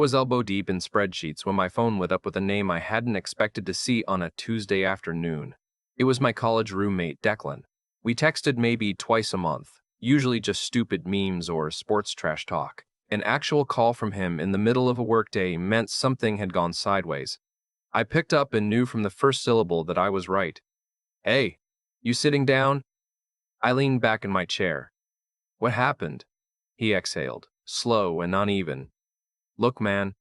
I was elbow deep in spreadsheets when my phone lit up with a name I hadn't expected to see on a Tuesday afternoon. It was my college roommate, Declan. We texted maybe twice a month, usually just stupid memes or sports trash talk. An actual call from him in the middle of a workday meant something had gone sideways. I picked up and knew from the first syllable that I was right. "Hey, you sitting down?" I leaned back in my chair. "What happened?" He exhaled, slow and uneven. "Look, man,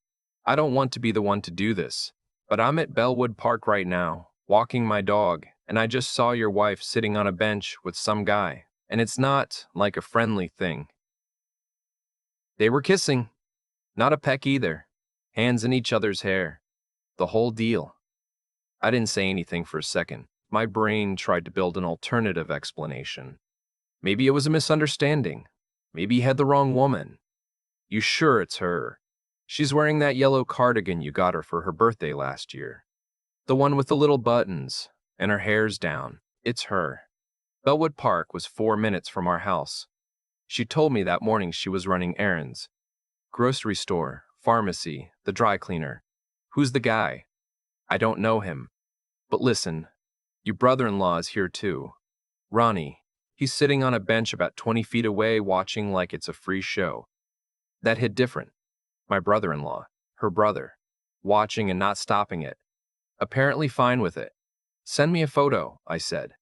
I don't want to be the one to do this, but I'm at Bellwood Park right now, walking my dog, and I just saw your wife sitting on a bench with some guy, and it's not like a friendly thing." They were kissing. Not a peck either. Hands in each other's hair. The whole deal. I didn't say anything for a second. My brain tried to build an alternative explanation. Maybe it was a misunderstanding. Maybe he had the wrong woman. "You sure it's her? She's wearing that yellow cardigan you got her for her birthday last year. The one with the little buttons, and her hair's down. It's her." Bellwood Park was 4 minutes from our house. She told me that morning she was running errands. Grocery store, pharmacy, the dry cleaner. Who's the guy? I don't know him. But listen, your brother-in-law is here too. Ronnie. He's sitting on a bench about 20 feet away watching like it's a free show. That hit different. My brother-in-law, her brother, watching and not stopping it. Apparently fine with it. "Send me a photo," I said.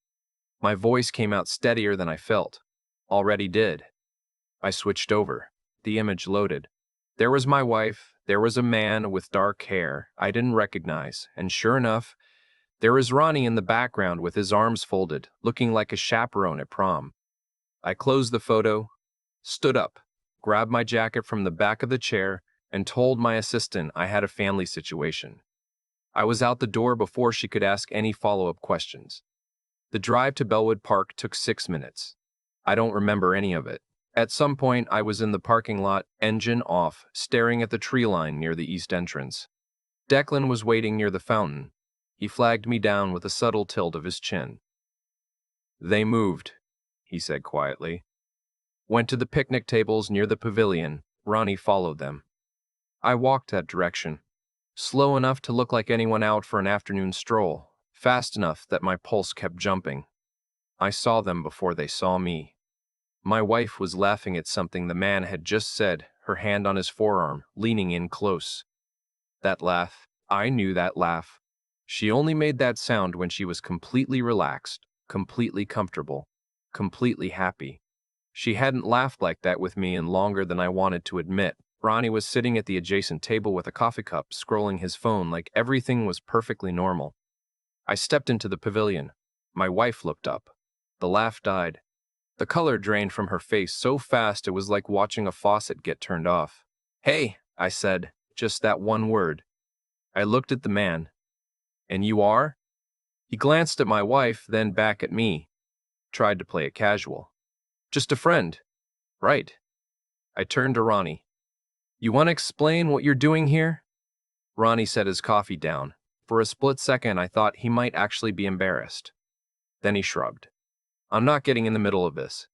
My voice came out steadier than I felt. Already did. I switched over. The image loaded. There was my wife. There was a man with dark hair I didn't recognize, and sure enough, there was Ronnie in the background with his arms folded, looking like a chaperone at prom. I closed the photo, stood up, grabbed my jacket from the back of the chair, and told my assistant I had a family situation. I was out the door before she could ask any follow-up questions. The drive to Bellwood Park took 6 minutes. I don't remember any of it. At some point, I was in the parking lot, engine off, staring at the tree line near the east entrance. Declan was waiting near the fountain. He flagged me down with a subtle tilt of his chin. "They moved," he said quietly. "Went to the picnic tables near the pavilion. Ronnie followed them." I walked that direction, slow enough to look like anyone out for an afternoon stroll, fast enough that my pulse kept jumping. I saw them before they saw me. My wife was laughing at something the man had just said, her hand on his forearm, leaning in close. That laugh, I knew that laugh. She only made that sound when she was completely relaxed, completely comfortable, completely happy. She hadn't laughed like that with me in longer than I wanted to admit. Ronnie was sitting at the adjacent table with a coffee cup, scrolling his phone like everything was perfectly normal. I stepped into the pavilion. My wife looked up. The laugh died. The color drained from her face so fast it was like watching a faucet get turned off. "Hey," I said, just that one word. I looked at the man. "And you are?" He glanced at my wife, then back at me. Tried to play it casual. "Just a friend." "Right." I turned to Ronnie. "You want to explain what you're doing here?" Ronnie set his coffee down. For a split second, I thought he might actually be embarrassed. Then he shrugged. "I'm not getting in the middle of this."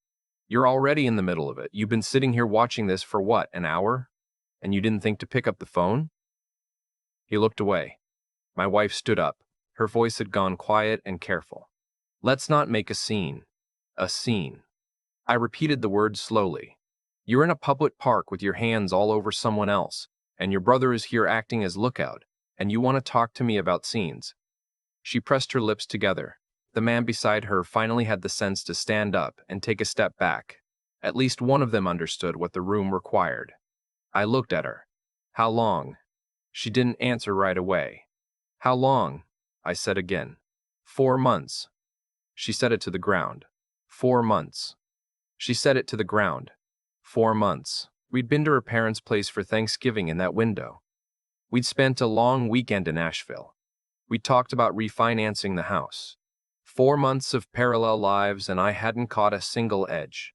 "You're already in the middle of it. You've been sitting here watching this for what, an hour? And you didn't think to pick up the phone?" He looked away. My wife stood up. Her voice had gone quiet and careful. "Let's not make a scene." A scene. I repeated the word slowly. "You're in a public park with your hands all over someone else, and your brother is here acting as lookout, and you want to talk to me about scenes." She pressed her lips together. The man beside her finally had the sense to stand up and take a step back. At least one of them understood what the room required. I looked at her. "How long?" She didn't answer right away. "How long?" I said again. 4 months. She said it to the ground. 4 months. She said it to the ground. 4 months. We'd been to her parents' place for Thanksgiving in that window. We'd spent a long weekend in Asheville. We talked about refinancing the house. 4 months of parallel lives, and I hadn't caught a single edge.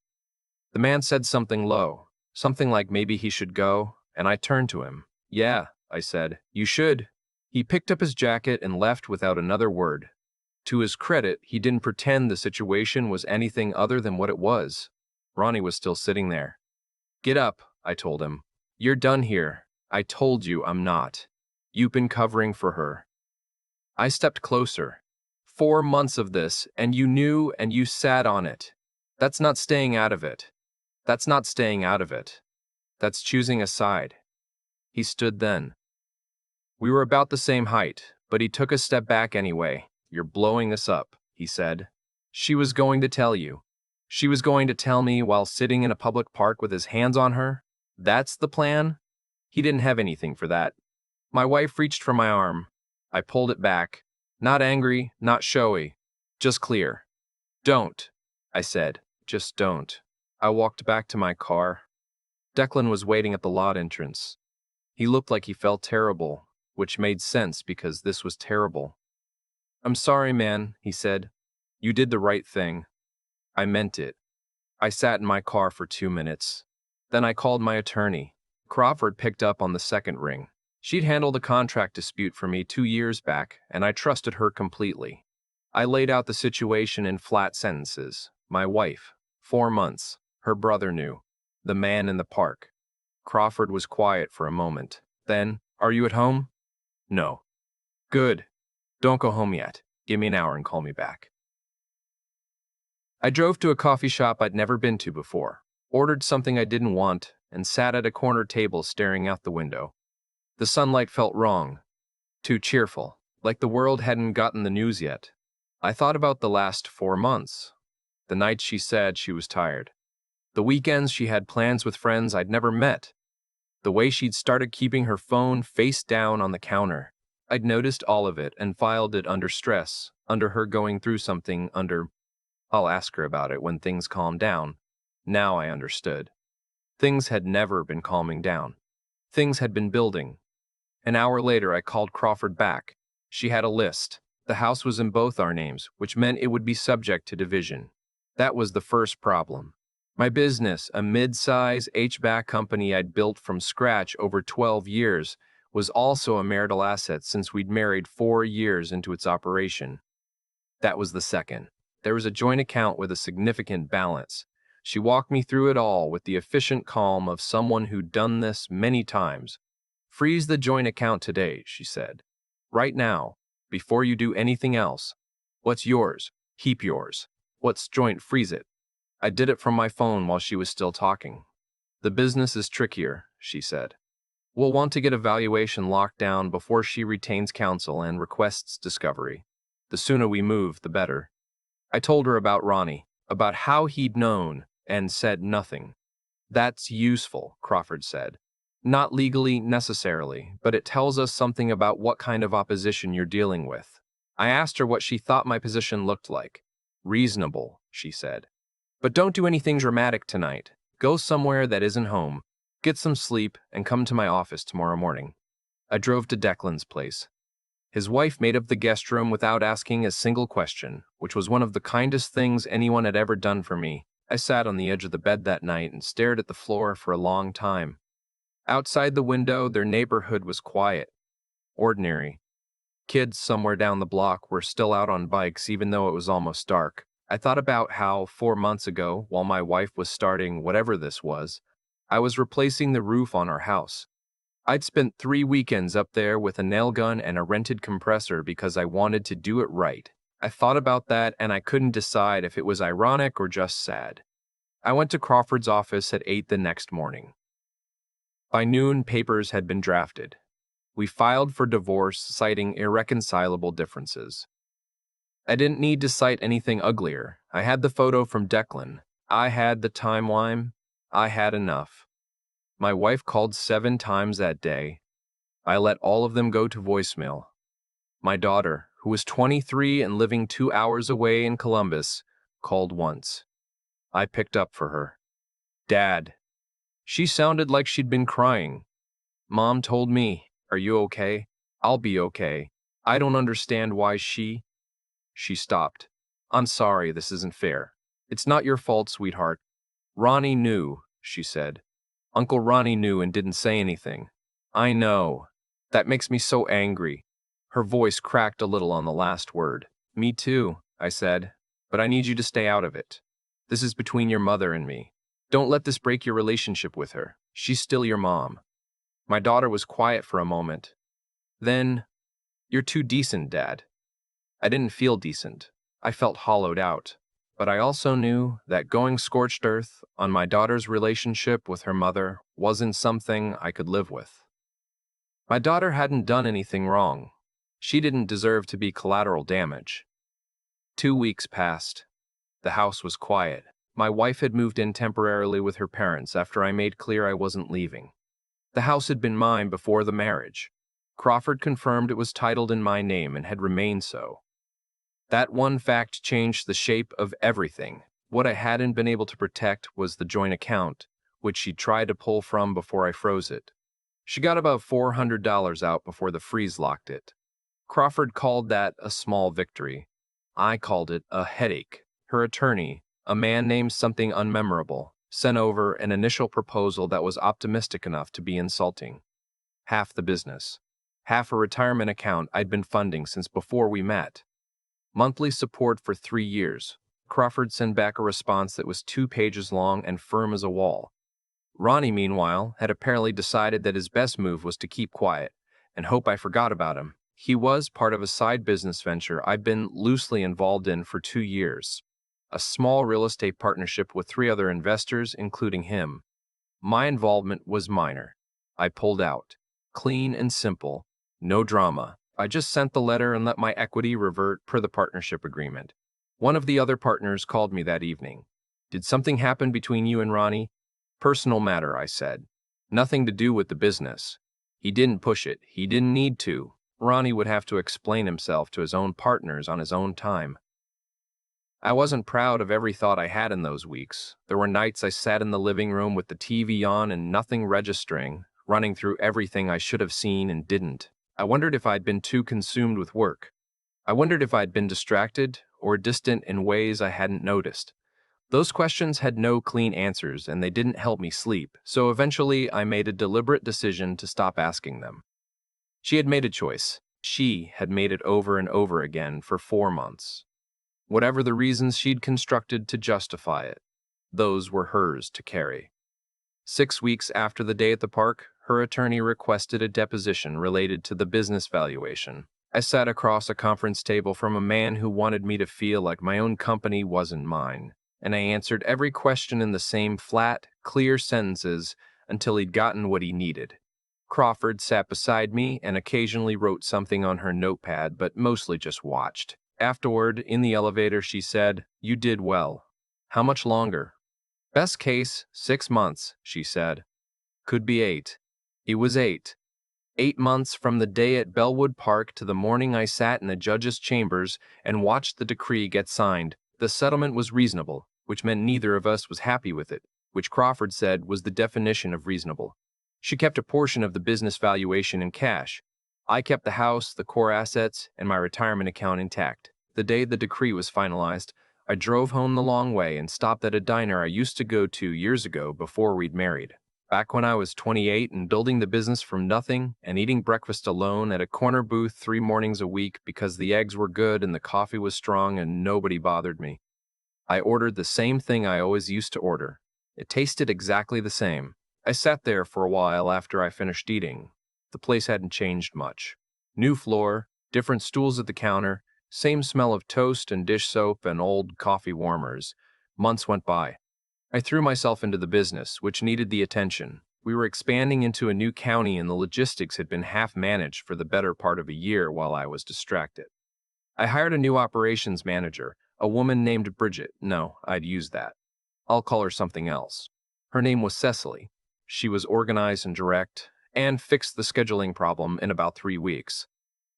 The man said something low, something like maybe he should go, and I turned to him. "Yeah," I said, "you should." He picked up his jacket and left without another word. To his credit, he didn't pretend the situation was anything other than what it was. Ronnie was still sitting there. "Get up," I told him. "You're done here. I told you I'm not. You've been covering for her. I stepped closer. 4 months of this, and you knew and you sat on it. That's not staying out of it. That's not staying out of it. That's choosing a side. He stood then. We were about the same height, but he took a step back anyway. You're blowing us up, he said. She was going to tell you. She was going to tell me while sitting in a public park with his hands on her? That's the plan? He didn't have anything for that. My wife reached for my arm. I pulled it back. Not angry, not showy. Just clear. Don't, I said. Just don't. I walked back to my car. Declan was waiting at the lot entrance. He looked like he felt terrible, which made sense because this was terrible. I'm sorry, man, he said. You did the right thing. I meant it. I sat in my car for 2 minutes. Then I called my attorney. Crawford picked up on the second ring. She'd handled a contract dispute for me 2 years back, and I trusted her completely. I laid out the situation in flat sentences. My wife, 4 months. Her brother knew. The man in the park. Crawford was quiet for a moment. Then, are you at home? No. Good. Don't go home yet. Give me an hour and call me back. I drove to a coffee shop I'd never been to before, ordered something I didn't want, and sat at a corner table staring out the window. The sunlight felt wrong. Too cheerful, like the world hadn't gotten the news yet. I thought about the last 4 months. The nights she said she was tired. The weekends she had plans with friends I'd never met. The way she'd started keeping her phone face down on the counter. I'd noticed all of it and filed it under stress, under her going through something, under, I'll ask her about it when things calm down. Now I understood. Things had never been calming down. Things had been building. An hour later, I called Crawford back. She had a list. The house was in both our names, which meant it would be subject to division. That was the first problem. My business, a mid-size HVAC company I'd built from scratch over 12 years, was also a marital asset since we'd married 4 years into its operation. That was the second. There was a joint account with a significant balance. She walked me through it all with the efficient calm of someone who'd done this many times. Freeze the joint account today, she said. Right now, before you do anything else. What's yours? Keep yours. What's joint? Freeze it. I did it from my phone while she was still talking. The business is trickier, she said. We'll want to get a valuation locked down before she retains counsel and requests discovery. The sooner we move, the better. I told her about Ronnie, about how he'd known, and said nothing. That's useful, Crawford said. Not legally, necessarily, but it tells us something about what kind of opposition you're dealing with. I asked her what she thought my position looked like. Reasonable, she said. But don't do anything dramatic tonight. Go somewhere that isn't home. Get some sleep and come to my office tomorrow morning. I drove to Declan's place. His wife made up the guest room without asking a single question, which was one of the kindest things anyone had ever done for me. I sat on the edge of the bed that night and stared at the floor for a long time. Outside the window, their neighborhood was quiet, ordinary. Kids somewhere down the block were still out on bikes even though it was almost dark. I thought about how 4 months ago, while my wife was starting whatever this was, I was replacing the roof on our house. I'd spent 3 weekends up there with a nail gun and a rented compressor because I wanted to do it right. I thought about that and I couldn't decide if it was ironic or just sad. I went to Crawford's office at 8 the next morning. By noon, papers had been drafted. We filed for divorce, citing irreconcilable differences. I didn't need to cite anything uglier. I had the photo from Declan. I had the timeline. I had enough. My wife called 7 times that day. I let all of them go to voicemail. My daughter, who was 23 and living 2 hours away in Columbus, called once. I picked up for her. Dad. She sounded like she'd been crying. Mom told me, "Are you okay?" "I'll be okay. I don't understand why she..." She stopped. "I'm sorry, this isn't fair. It's not your fault, sweetheart. Ronnie knew," she said. "Uncle Ronnie knew and didn't say anything." "I know. That makes me so angry." Her voice cracked a little on the last word. "Me too," I said, "but I need you to stay out of it. This is between your mother and me. Don't let this break your relationship with her. She's still your mom." My daughter was quiet for a moment. Then, "You're too decent, Dad." I didn't feel decent. I felt hollowed out. But I also knew that going scorched earth on my daughter's relationship with her mother wasn't something I could live with. My daughter hadn't done anything wrong. She didn't deserve to be collateral damage. 2 weeks passed. The house was quiet. My wife had moved in temporarily with her parents after I made clear I wasn't leaving. The house had been mine before the marriage. Crawford confirmed it was titled in my name and had remained so. That one fact changed the shape of everything. What I hadn't been able to protect was the joint account, which she tried to pull from before I froze it. She got about $400 out before the freeze locked it. Crawford called that a small victory. I called it a headache. Her attorney, a man named something unmemorable, sent over an initial proposal that was optimistic enough to be insulting. Half the business. Half a retirement account I'd been funding since before we met. Monthly support for 3 years. Crawford sent back a response that was 2 pages long and firm as a wall. Ronnie, meanwhile, had apparently decided that his best move was to keep quiet and hope I forgot about him. He was part of a side business venture I'd been loosely involved in for 2 years. A small real estate partnership with 3 other investors, including him. My involvement was minor. I pulled out. Clean and simple. No drama. I just sent the letter and let my equity revert per the partnership agreement. One of the other partners called me that evening. "Did something happen between you and Ronnie?" "Personal matter," I said. "Nothing to do with the business." He didn't push it. He didn't need to. Ronnie would have to explain himself to his own partners on his own time. I wasn't proud of every thought I had in those weeks. There were nights I sat in the living room with the TV on and nothing registering, running through everything I should have seen and didn't. I wondered if I'd been too consumed with work. I wondered if I'd been distracted or distant in ways I hadn't noticed. Those questions had no clean answers and they didn't help me sleep, so eventually I made a deliberate decision to stop asking them. She had made a choice. She had made it over and over again for 4 months. Whatever the reasons she'd constructed to justify it, those were hers to carry. 6 weeks after the day at the park, her attorney requested a deposition related to the business valuation. I sat across a conference table from a man who wanted me to feel like my own company wasn't mine, and I answered every question in the same flat, clear sentences until he'd gotten what he needed. Crawford sat beside me and occasionally wrote something on her notepad, but mostly just watched. Afterward, in the elevator, she said, "You did well. How much longer?" "Best case, 6 months," she said. "Could be 8. It was 8. 8 months from the day at Bellwood Park to the morning I sat in the judge's chambers and watched the decree get signed. The settlement was reasonable, which meant neither of us was happy with it, which Crawford said was the definition of reasonable. She kept a portion of the business valuation in cash. I kept the house, the core assets, and my retirement account intact. The day the decree was finalized, I drove home the long way and stopped at a diner I used to go to years ago before we'd married. Back when I was 28 and building the business from nothing and eating breakfast alone at a corner booth 3 mornings a week because the eggs were good and the coffee was strong and nobody bothered me. I ordered the same thing I always used to order. It tasted exactly the same. I sat there for a while after I finished eating. The place hadn't changed much. New floor, different stools at the counter, same smell of toast and dish soap and old coffee warmers. Months went by. I threw myself into the business, which needed the attention. We were expanding into a new county and the logistics had been half managed for the better part of a year while I was distracted. I hired a new operations manager, a woman named Bridget. No, I'd use that. I'll call her something else. Her name was Cecily. She was organized and direct, and fixed the scheduling problem in about 3 weeks.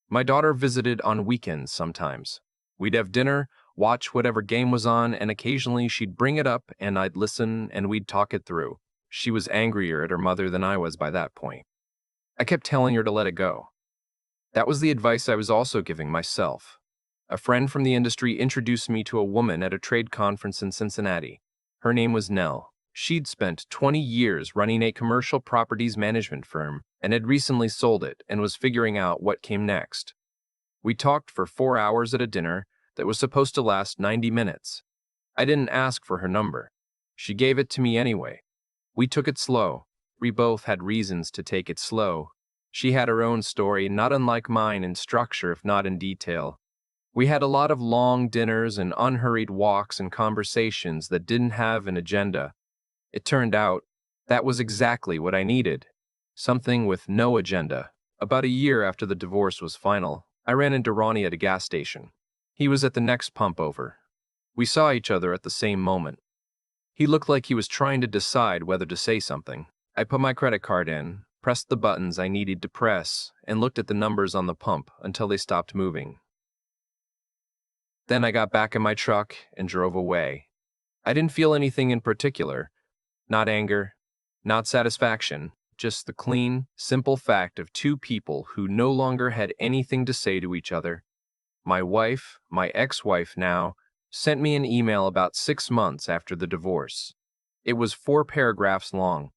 My daughter visited on weekends sometimes. We'd have dinner, watch whatever game was on, and occasionally she'd bring it up and I'd listen and we'd talk it through. She was angrier at her mother than I was by that point. I kept telling her to let it go. That was the advice I was also giving myself. A friend from the industry introduced me to a woman at a trade conference in Cincinnati. Her name was Nell. She'd spent 20 years running a commercial properties management firm and had recently sold it and was figuring out what came next. We talked for 4 hours at a dinner that was supposed to last 90 minutes. I didn't ask for her number. She gave it to me anyway. We took it slow. We both had reasons to take it slow. She had her own story, not unlike mine in structure if not in detail. We had a lot of long dinners and unhurried walks and conversations that didn't have an agenda. It turned out that was exactly what I needed. Something with no agenda. About a year after the divorce was final, I ran into Ronnie at a gas station. He was at the next pump over. We saw each other at the same moment. He looked like he was trying to decide whether to say something. I put my credit card in, pressed the buttons I needed to press, and looked at the numbers on the pump until they stopped moving. Then I got back in my truck and drove away. I didn't feel anything in particular. Not anger, not satisfaction, just the clean, simple fact of two people who no longer had anything to say to each other. My wife, my ex-wife now, sent me an email about 6 months after the divorce. It was 4 paragraphs long.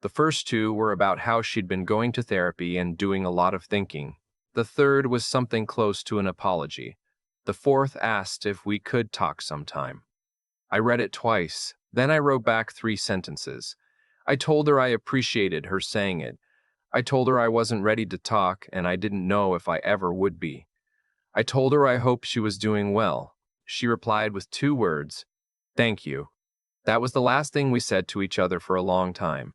The first 2 were about how she'd been going to therapy and doing a lot of thinking. The third was something close to an apology. The fourth asked if we could talk sometime. I read it twice, then I wrote back 3 sentences. I told her I appreciated her saying it. I told her I wasn't ready to talk and I didn't know if I ever would be. I told her I hoped she was doing well. She replied with 2 words, "Thank you." That was the last thing we said to each other for a long time.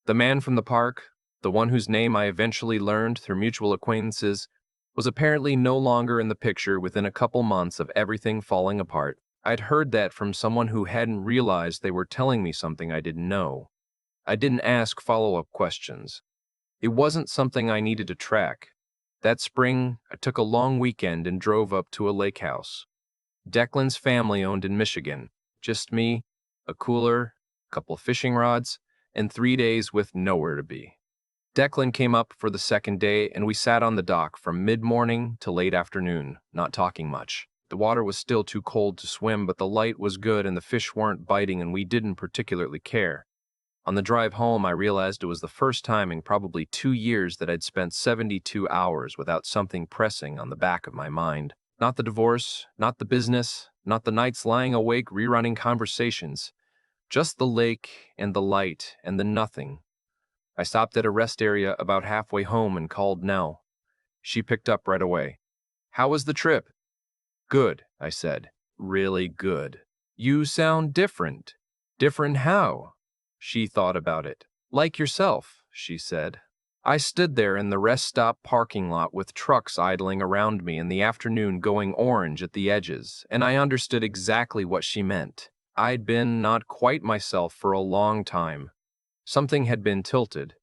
The man from the park, the one whose name I eventually learned through mutual acquaintances, was apparently no longer in the picture within a couple months of everything falling apart. I'd heard that from someone who hadn't realized they were telling me something I didn't know. I didn't ask follow-up questions. It wasn't something I needed to track. That spring, I took a long weekend and drove up to a lake house. Declan's family owned in Michigan. Just me, a cooler, a couple fishing rods, and 3 days with nowhere to be. Declan came up for the second day, and we sat on the dock from mid-morning to late afternoon, not talking much. The water was still too cold to swim, but the light was good and the fish weren't biting and we didn't particularly care. On the drive home, I realized it was the first time in probably 2 years that I'd spent 72 hours without something pressing on the back of my mind. Not the divorce, not the business, not the nights lying awake rerunning conversations. Just the lake and the light and the nothing. I stopped at a rest area about halfway home and called Nell. She picked up right away. "How was the trip?" "Good," I said. "Really good." "You sound different." "Different how?" She thought about it. "Like yourself," she said. I stood there in the rest stop parking lot with trucks idling around me in the afternoon going orange at the edges, and I understood exactly what she meant. I'd been not quite myself for a long time. Something had been tilted,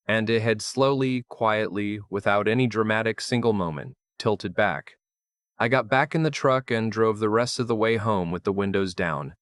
and it had slowly, quietly, without any dramatic single moment, tilted back. I got back in the truck and drove the rest of the way home with the windows down.